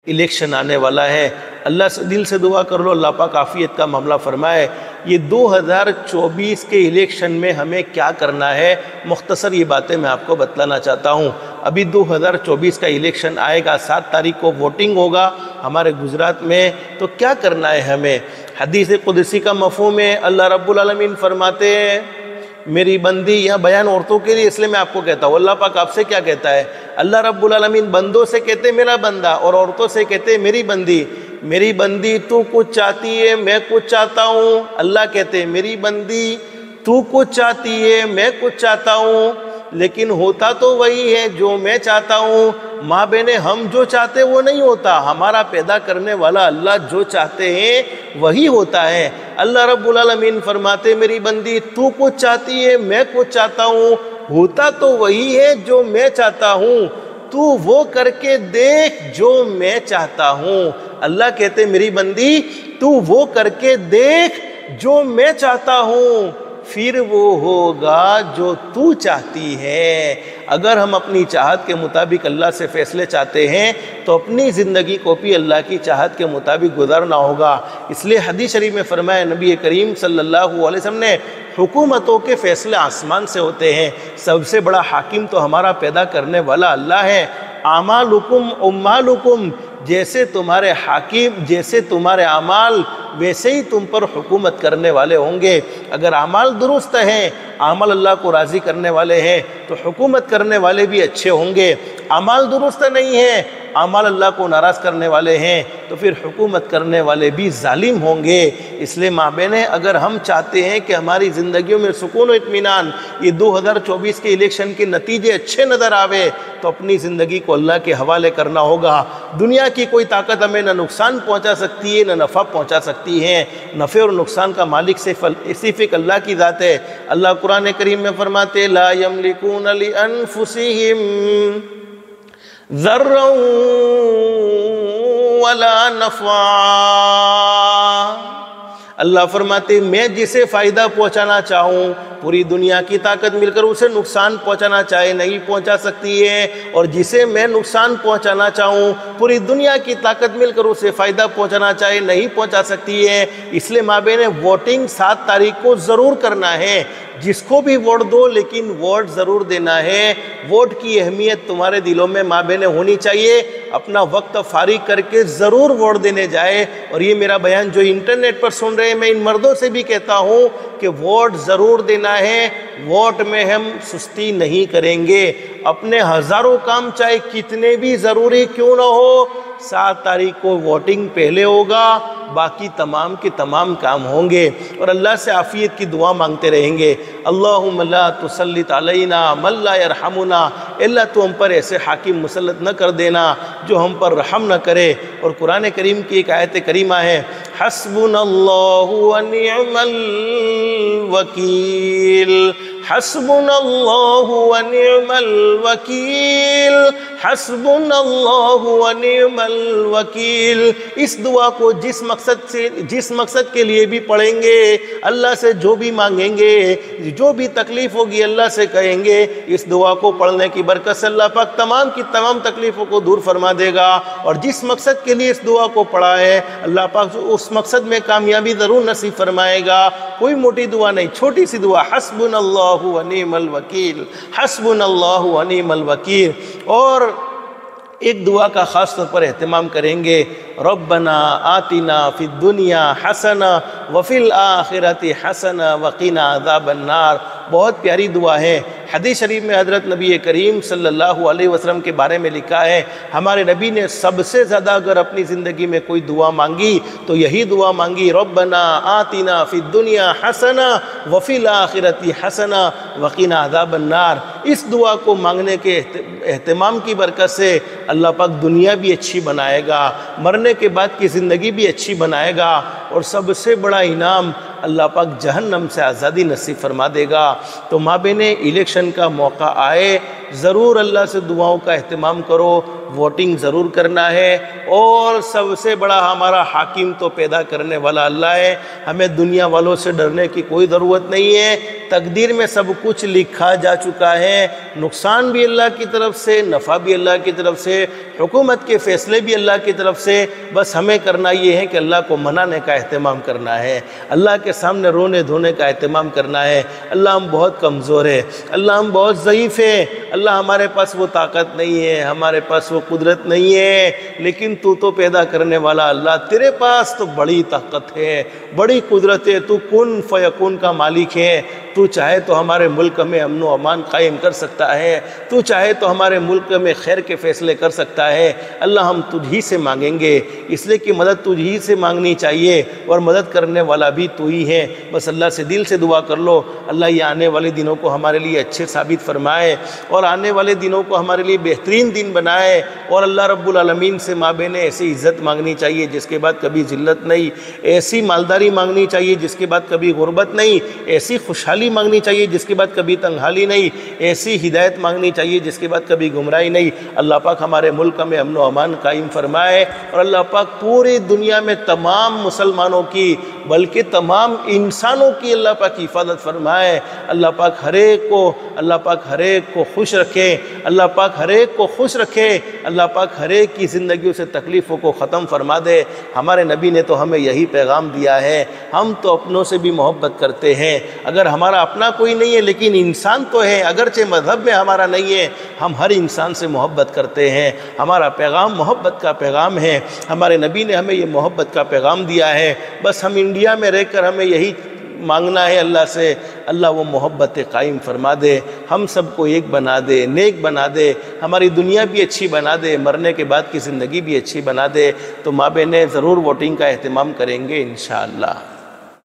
Election آنے والا ہے، اللہ سے دل سے دعا کر لو اللہ پاک عافیت کا معاملہ فرمائے۔ یہ 2024 کے الیکشن میں ہمیں کیا کرنا ہے، مختصر یہ باتیں میں آپ کو بتلانا چاہتا ہوں۔ ابھی 2024 کا الیکشن آئے گا، 7 تاریخ کو ووٹنگ ہوگا ہمارے گجرات میں، تو کیا کرنا ہے ہمیں؟ حدیث قدسی کا مفہوم ہے، اللہ رب العالمین فرماتے ہیں میری بندی، یہاں بیان عورتوں کے لیے اس لیے میں آپ کو کہتا ہوں، اللہ پاک آپ سے کیا کہتا ہے؟ اللہ رب العالمین بندوں سے کہتے میرا بندہ، اور عورتوں سے کہتے میری بندی۔ میری بندی تو کچھ چاہتی ہے، میں کچھ چاہتا ہوں۔ اللہ کہتے میری بندی تو کچھ چاہتی ہے، میں کچھ چاہتا ہوں، لیکن ہوتا تو وہی ہے جو میں چاہتا ہوں۔ ماں بہنیں ہم جو چاہتے وہ نہیں ہوتا، ہمارا پیدا کرنے والا اللہ جو چاہتے ہیں وہی ہوتا ہے۔ اللہ رب العالمین فرماتے میری بندی تو کچھ چاہتی ہے، میں کچھ چاہتا ہوں، ہوتا تو وہی ہے جو میں چاہتا ہوں، تو وہ کر کے دیکھ جو میں چاہتا ہوں۔ اللہ کہتے میری بندی تو وہ کر کے دیکھ جو میں چاہتا ہوں، پھر وہ ہوگا جو تو چاہتی ہے۔ اگر ہم اپنی چاہت کے مطابق اللہ سے فیصلے چاہتے ہیں تو اپنی زندگی کو بھی اللہ کی چاہت کے مطابق گزارنا ہوگا۔ اس لیے حدیث شریف میں فرمایا نبی کریم صلی اللہ علیہ وسلم نے، حکومتوں کے فیصلے آسمان سے ہوتے ہیں، سب سے بڑا حاکم تو ہمارا پیدا کرنے والا اللہ ہے۔ اعمالکم امالکم، جیسے تمہارے حاکم، جیسے تمہارے اعمال ویسے ہی تم پر حکومت کرنے والے ہوں گے۔ اگر اعمال درست ہیں، اعمال اللہ کو راضی کرنے والے ہیں، تو حکومت کرنے والے بھی اچھے ہوں گے۔ اعمال درست نہیں ہیں، اعمال اللہ کو ناراض کرنے والے ہیں، تو پھر حکومت کرنے والے بھی ظالم ہوں گے۔ اس لیے ماں بہنیں، اگر ہم چاہتے ہیں کہ ہماری زندگیوں میں سکون و اطمینان، یہ 2024 کے الیکشن کے نتیجے اچھے نظر آوے، تو اپنی زندگی کو اللہ کے حوالے کرنا ہوگا۔ دنیا کی کوئی طاقت ہمیں نہ نقصان پہنچا سکتی ہے نہ نفع پہنچا سکتی ہے۔ نفع اور نقصان کا مالک صرف ایک اللہ کی ذات ہے۔ اللہ قرآن کریم میں فرماتے لا یملکون لانفسہم ذرا ولا نفعا۔ اللہ فرماتے میں جسے فائدہ پہنچانا چاہوں، پوری دنیا کی طاقت مل کر اسے نقصان پہنچانا چاہے نہیں پہنچا سکتی ہے، اور جسے میں نقصان پہنچانا چاہوں، پوری دنیا کی طاقت مل کر اسے فائدہ پہنچانا چاہے نہیں پہنچا سکتی ہے۔ اس لیے ماں بہنیں، ووٹنگ 7 تاریخ کو ضرور کرنا ہے۔ جس کو بھی ووٹ دو، لیکن ووٹ ضرور دینا ہے۔ ووٹ کی اہمیت تمہارے دلوں میں ماں بہنیں ہونی چاہیے۔ اپنا وقت فارغ کر کے ضرور ووٹ دینے جائے۔ اور یہ میرا بیان جو انٹرنیٹ پر سن رہے ہیں، میں ان مردوں سے بھی کہتا ہوں کہ ووٹ ضرور دینا ہے۔ ووٹ میں ہم سستی نہیں کریں گے۔ اپنے ہزاروں کام چاہے کتنے بھی ضروری کیوں نہ ہو، 7 تاریخ کو ووٹنگ پہلے ہوگا، باقی تمام کے تمام کام ہوں گے، اور اللہ سے عافیت کی دعا مانگتے رہیں گے۔ اللہم لا تسلط علینا من لا یرحمنا، اللہ تو ہم پر ایسے حاکم مسلط نہ کر دینا جو ہم پر رحم نہ کرے۔ اور قرآن کریم کی ایک آیت کریمہ ہے، حسبنا اللہ ونعم الوکیل، حسبنا اللہ ونعم الوکیل، حسبنا اللہ ونعم الوکیل۔ اس دعا کو جس مقصد کے لیے بھی پڑھیں گے، اللہ سے جو بھی مانگیں گے، جو بھی تکلیف ہوگی اللہ سے کہیں گے، اس دعا کو پڑھنے کی برکت سے اللہ پاک تمام کی تمام تکلیفوں کو دور فرما دے گا۔ اور جس مقصد کے لیے اس دعا کو پڑھا ہے، اللہ پاک اس مقصد میں کامیابی ضرور نصیب فرمائے گا۔ کوئی موٹی دعا نہیں، چھوٹی سی دعا، حسبنا اللہ ونعم الوکیل، حسبنا اللہ ونعم الوکیل۔ اور ایک دعا کا خاص طور پر اہتمام کریں گے، ربنا آتنا فی الدنیا حسنہ وفی الآخرۃ حسنہ وقنا عذاب النار۔ بہت پیاری دعا ہے۔ حدیث شریف میں حضرت نبی کریم صلی اللہ علیہ وسلم کے بارے میں لکھا ہے، ہمارے نبی نے سب سے زیادہ اگر اپنی زندگی میں کوئی دعا مانگی تو یہی دعا مانگی، ربنا آتنا فی الدنیا حسنہ وفی الآخرۃ حسنہ وقنا عذاب النار۔ اس دعا کو مانگنے کے اہتمام کی برکت سے اللہ پاک دنیا بھی اچھی بنائے گا، مرنے کے بعد کی زندگی بھی اچھی بنائے گا، اور سب سے بڑا انعام اللہ پاک جہنم سے آزادی نصیب فرما دے گا۔ تو مابین الیکشن کا موقع آئے ضرور اللہ سے دعاؤں کا اہتمام کرو، ووٹنگ ضرور کرنا ہے، اور سب سے بڑا ہمارا حاکم تو پیدا کرنے والا اللہ ہے، ہمیں دنیا والوں سے ڈرنے کی کوئی ضرورت نہیں ہے۔ تقدیر میں سب کچھ لکھا جا چکا ہے، نقصان بھی اللہ کی طرف سے، نفع بھی اللہ کی طرف سے، حکومت کے فیصلے بھی اللہ کی طرف سے، بس ہمیں کرنا یہ ہے کہ اللہ کو منانے کا اہتمام کرنا ہے، اللہ کے سامنے رونے دھونے کا اہتمام کرنا ہے۔ اللہ ہم بہت کمزور ہیں، اللہ ہم بہت ضعیف ہیں، اللہ ہمارے پاس وہ طاقت نہیں ہے، ہمارے پاس وہ قدرت نہیں ہے، لیکن تو پیدا کرنے والا اللہ، تیرے پاس تو بڑی طاقت ہے، بڑی قدرت ہے، تو کن فیکون کا مالک ہے۔ تو چاہے تو ہمارے ملک میں امن و امان قائم کر سکتا ہے، تو چاہے تو ہمارے ملک میں خیر کے فیصلے کر سکتا ہے۔ اللہ ہم تجھی سے مانگیں گے، اس لیے کہ مدد تجھی سے مانگنی چاہیے، اور مدد کرنے والا بھی تو ہی ہے۔ بس اللہ سے دل سے دعا کر لو، اللہ یہ آنے والے دنوں کو ہمارے لیے اچھے ثابت فرمائے، اور آنے والے دنوں کو ہمارے لیے بہترین دن بنائے، اور اللہ رب العالمین سے مابین ایسی عزت مانگنی چاہیے جس کے بعد کبھی ذلت نہیں، ایسی مالداری مانگنی چاہیے جس کے بعد کبھی غربت نہیں، ایسی خوشحالی مانگنی چاہیے جس کے بعد کبھی تنگحالی نہیں، ایسی ہدایت مانگنی چاہیے جس کے بعد کبھی گمراہی نہیں۔ اللہ پاک ہمارے ملک میں امن و امان قائم فرمائے، اور اللہ پاک پوری دنیا میں تمام مسلمانوں کی بلکہ تمام انسانوں کی اللہ پاک کی حفاظت فرمائے۔ اللہ پاک ہر ایک کو خوش رکھے، اللہ پاک ہر ایک کو خوش رکھے، اللہ پاک ہر ایک کی زندگیوں سے تکلیفوں کو ختم فرما دے۔ ہمارے نبی نے تو ہمیں یہی پیغام دیا ہے، ہم تو اپنوں سے بھی محبت کرتے ہیں، اگر ہمارا اپنا کوئی نہیں ہے لیکن انسان تو ہے، اگرچہ مذہب میں ہمارا نہیں ہے، ہم ہر انسان سے محبت کرتے ہیں۔ ہمارا پیغام محبت کا پیغام ہے، ہمارے نبی نے ہمیں یہ محبت کا پیغام دیا ہے۔ بس ہم انڈیا میں رہ کر ہمیں یہی مانگنا ہے اللہ سے، اللہ وہ محبت قائم فرما دے، ہم سب کو ایک بنا دے، نیک بنا دے، ہماری دنیا بھی اچھی بنا دے، مرنے کے بعد کی زندگی بھی اچھی بنا دے۔ تو مابین ضرور ووٹنگ کا اہتمام کریں گے انشاءاللہ۔